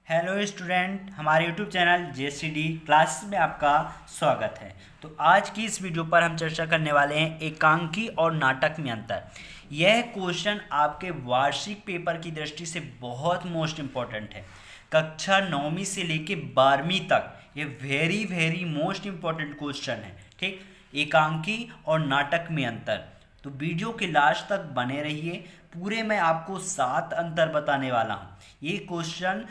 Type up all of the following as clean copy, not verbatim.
Hello student, हमारे YouTube channel JCD classes में आपका स्वागत है। तो आज की इस वीडियो पर हम चर्चा करने वाले हैं एकांकी और नाटक में अंतर। यह क्वेश्चन आपके वार्षिक पेपर की दृष्टि से बहुत मोस्ट इम्पॉर्टेंट है। कक्षा 9वीं से लेके 12वीं तक ये वेरी मोस्ट इम्पॉर्टेंट क्वेश्चन है। ठीक, एकांकी और नाटक में अंतर। तो वीडियो के लास्ट तक बने रहिए। पूरे मैं आपको 7 अंतर बताने वाला हूँ। ये क्वेश्चन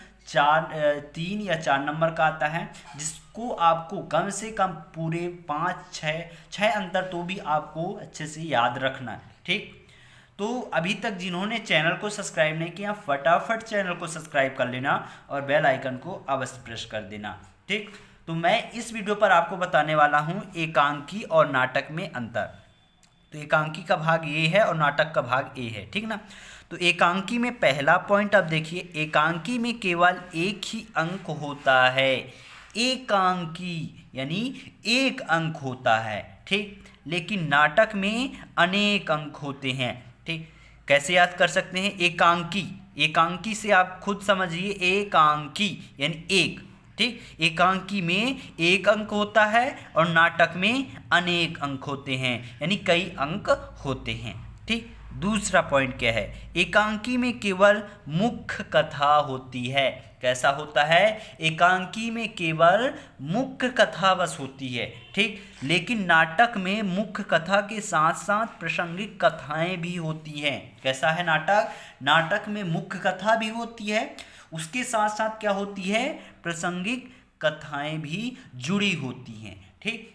3 या 4 नंबर का आता है, जिसको आपको कम से कम पूरे 5-6 अंतर तो भी आपको अच्छे से याद रखना है। ठीक, तो अभी तक जिन्होंने चैनल को सब्सक्राइब नहीं किया, फटाफट चैनल को सब्सक्राइब कर लेना और बेल आइकन को अवश्य प्रेस कर देना। ठीक, तो मैं इस वीडियो पर आपको बताने वाला हूँ एकांकी और नाटक में अंतर। तो एकांकी का भाग ए है और नाटक का भाग ए है। ठीक ना। तो एकांकी में पहला पॉइंट आप देखिए, एकांकी में केवल एक ही अंक होता है। एकांकी यानी एक अंक होता है। ठीक, लेकिन नाटक में अनेक अंक होते हैं। ठीक, कैसे याद कर सकते हैं? एकांकी, एकांकी से आप खुद समझिए, एकांकी यानी एक। ठीक, एकांकी में एक अंक होता है और नाटक में अनेक अंक होते हैं, यानी कई अंक होते हैं। ठीक, दूसरा पॉइंट क्या है? एकांकी में केवल मुख्य कथा होती है। कैसा होता है? एकांकी में केवल मुख्य कथा बस होती है। ठीक, लेकिन नाटक में मुख्य कथा के साथ साथ प्रासंगिक कथाएं भी होती हैं। कैसा है नाटक? नाटक में मुख्य कथा भी होती है, उसके साथ साथ क्या होती है? प्रासंगिक कथाएं भी जुड़ी होती हैं। ठीक,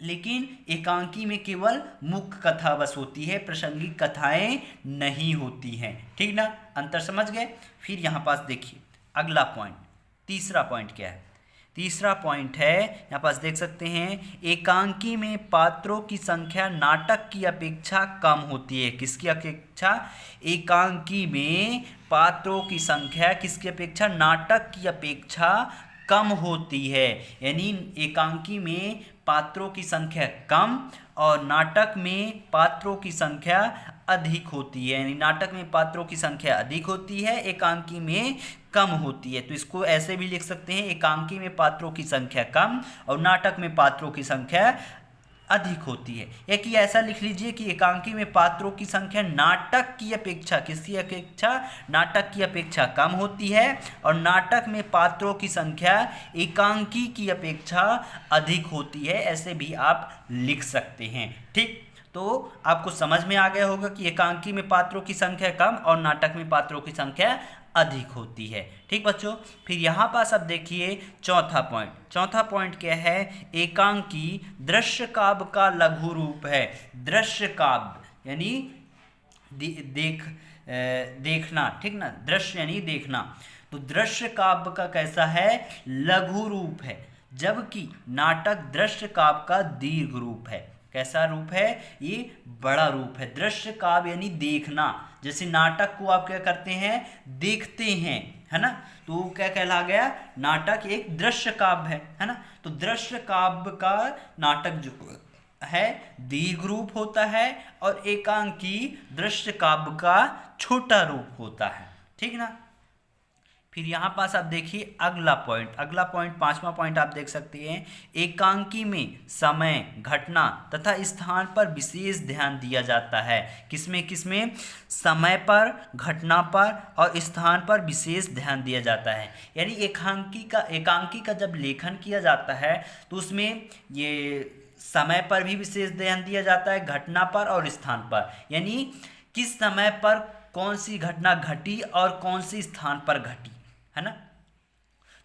लेकिन एकांकी में केवल मुख्य कथा बस होती है, प्रासंगिक कथाएं नहीं होती हैं। ठीक ना, अंतर समझ गए? फिर यहाँ पास देखिए अगला पॉइंट, तीसरा पॉइंट क्या है? तीसरा पॉइंट है, यहाँ पास देख सकते हैं, एकांकी में पात्रों की संख्या नाटक की अपेक्षा कम होती है। किसकी अपेक्षा? एकांकी में पात्रों की संख्या किसकी अपेक्षा? नाटक की अपेक्षा कम होती है। यानी एकांकी में पात्रों की संख्या कम और नाटक में पात्रों की संख्या अधिक होती है। यानी नाटक में पात्रों की संख्या अधिक होती है, एकांकी में कम होती है। तो इसको ऐसे भी लिख सकते हैं, एकांकी में पात्रों की संख्या कम और नाटक में पात्रों की संख्या अधिक होती है। या कि ऐसा लिख लीजिए कि एकांकी में पात्रों की संख्या नाटक की अपेक्षा, किसकी अपेक्षा? नाटक की अपेक्षा कम होती है और नाटक में पात्रों की संख्या एकांकी की अपेक्षा अधिक होती है। ऐसे भी आप लिख सकते हैं। ठीक, तो आपको समझ में आ गया होगा कि एकांकी में पात्रों की संख्या कम और नाटक में पात्रों की संख्या अधिक होती है। ठीक बच्चों, फिर यहाँ पास अब देखिए चौथा पॉइंट। चौथा पॉइंट क्या है? एकांकी दृश्य काव्य का लघु रूप है। दृश्य काव्य यानी देखना। ठीक ना, दृश्य यानी देखना। तो दृश्य काव्य का कैसा है? लघु रूप है, जबकि नाटक दृश्य काव्य का दीर्घ रूप है। कैसा रूप है? ये बड़ा रूप है। दृश्य काव्य यानी देखना। जैसे नाटक को आप क्या करते हैं? देखते हैं, है ना। तो क्या कहला गया? नाटक एक दृश्य काव्य है ना। तो दृश्य काव्य का नाटक जो है दीर्घ रूप होता है और एकांकी दृश्य काव्य का छोटा रूप होता है। ठीक ना। फिर यहाँ पास आप देखिए अगला पॉइंट। अगला पॉइंट, पांचवा पॉइंट आप देख सकते हैं, एकांकी में समय, घटना तथा स्थान पर विशेष ध्यान दिया जाता है। किसमें किसमें? समय पर, घटना पर और स्थान पर विशेष ध्यान दिया जाता है। यानी एकांकी का जब लेखन किया जाता है तो उसमें ये समय पर भी विशेष ध्यान दिया जाता है, घटना पर और स्थान पर। यानी किस समय पर कौन सी घटना घटी और कौन सी स्थान पर घटी, है ना।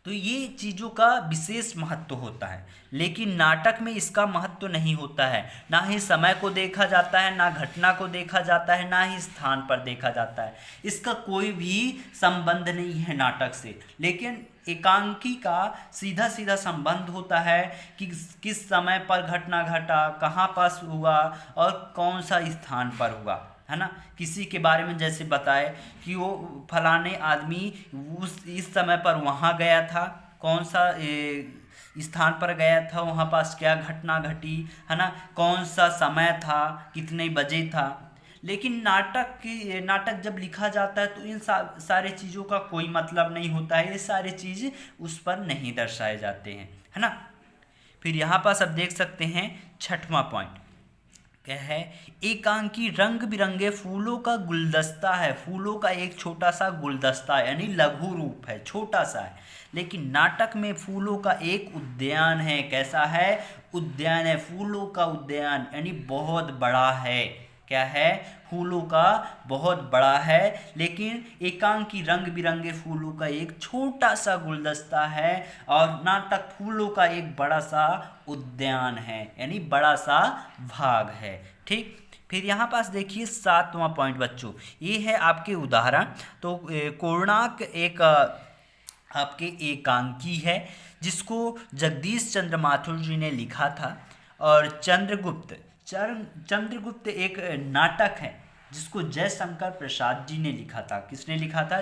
तो ये चीज़ों का विशेष महत्व होता है, लेकिन नाटक में इसका महत्व नहीं होता है। ना ही समय को देखा जाता है, ना घटना को देखा जाता है, ना ही स्थान पर देखा जाता है। इसका कोई भी संबंध नहीं है नाटक से। लेकिन एकांकी का सीधा सीधा संबंध होता है कि किस समय पर घटना घटा, कहाँ पर हुआ और कौन सा स्थान पर हुआ, है ना। किसी के बारे में जैसे बताए कि वो फलाने आदमी इस समय पर वहाँ गया था, कौन सा स्थान पर गया था, वहाँ पास क्या घटना घटी, है ना, कौन सा समय था, कितने बजे था। लेकिन नाटक जब लिखा जाता है तो इन सारे चीज़ों का कोई मतलब नहीं होता है, ये सारे चीज़ उस पर नहीं दर्शाए जाते हैं, है ना। फिर यहाँ पास आप देख सकते हैं 6वां पॉइंट क्या है, एकांकी रंग बिरंगे फूलों का गुलदस्ता है। फूलों का एक छोटा सा गुलदस्ता है, यानी लघु रूप है, छोटा सा है। लेकिन नाटक में फूलों का एक उद्यान है। कैसा है? उद्यान है, फूलों का उद्यान, यानी बहुत बड़ा है। क्या है? फूलों का बहुत बड़ा है, लेकिन एकांकी रंग बिरंगे फूलों का एक छोटा सा गुलदस्ता है, और नाटक फूलों का एक बड़ा सा उद्यान है, यानी बड़ा सा भाग है। ठीक, फिर यहाँ पास देखिए 7वां पॉइंट बच्चों, ये है आपके उदाहरण। तो कोणार्क एक आपके एकांकी है जिसको जगदीश चंद्र माथुर जी ने लिखा था, और चंद्रगुप्त एक नाटक है जिसको जयशंकर प्रसाद जी ने लिखा था। किसने लिखा था?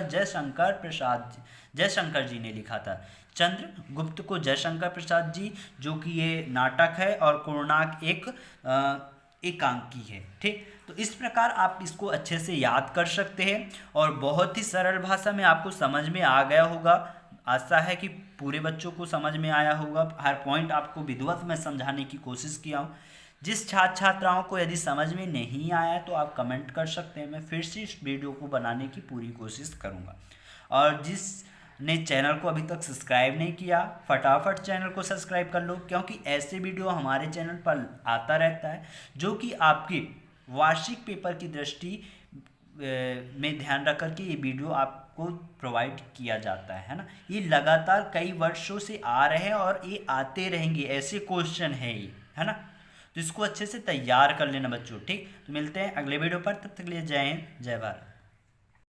जयशंकर जी ने लिखा था। चंद्रगुप्त को जयशंकर प्रसाद जी, जो कि ये नाटक है, और कोणार्क एक एकांकी है। ठीक, तो इस प्रकार आप इसको अच्छे से याद कर सकते हैं, और बहुत ही सरल भाषा में आपको समझ में आ गया होगा। आशा है कि पूरे बच्चों को समझ में आया होगा। हर पॉइंट आपको विधिवत में समझाने की कोशिश किया हूँ। जिस छात्राओं को यदि समझ में नहीं आया तो आप कमेंट कर सकते हैं, मैं फिर से इस वीडियो को बनाने की पूरी कोशिश करूँगा। और जिसने चैनल को अभी तक सब्सक्राइब नहीं किया, फटाफट चैनल को सब्सक्राइब कर लो, क्योंकि ऐसे वीडियो हमारे चैनल पर आता रहता है जो कि आपके वार्षिक पेपर की दृष्टि में ध्यान रख करके ये वीडियो आपको प्रोवाइड किया जाता है ना। ये लगातार कई वर्षों से आ रहे हैं और ये आते रहेंगे, ऐसे क्वेश्चन है ये, है ना। तो इसको अच्छे से तैयार कर लेना बच्चों। ठीक, तो मिलते हैं अगले वीडियो पर, तब तक के लिए जय हिंद, जय भारत।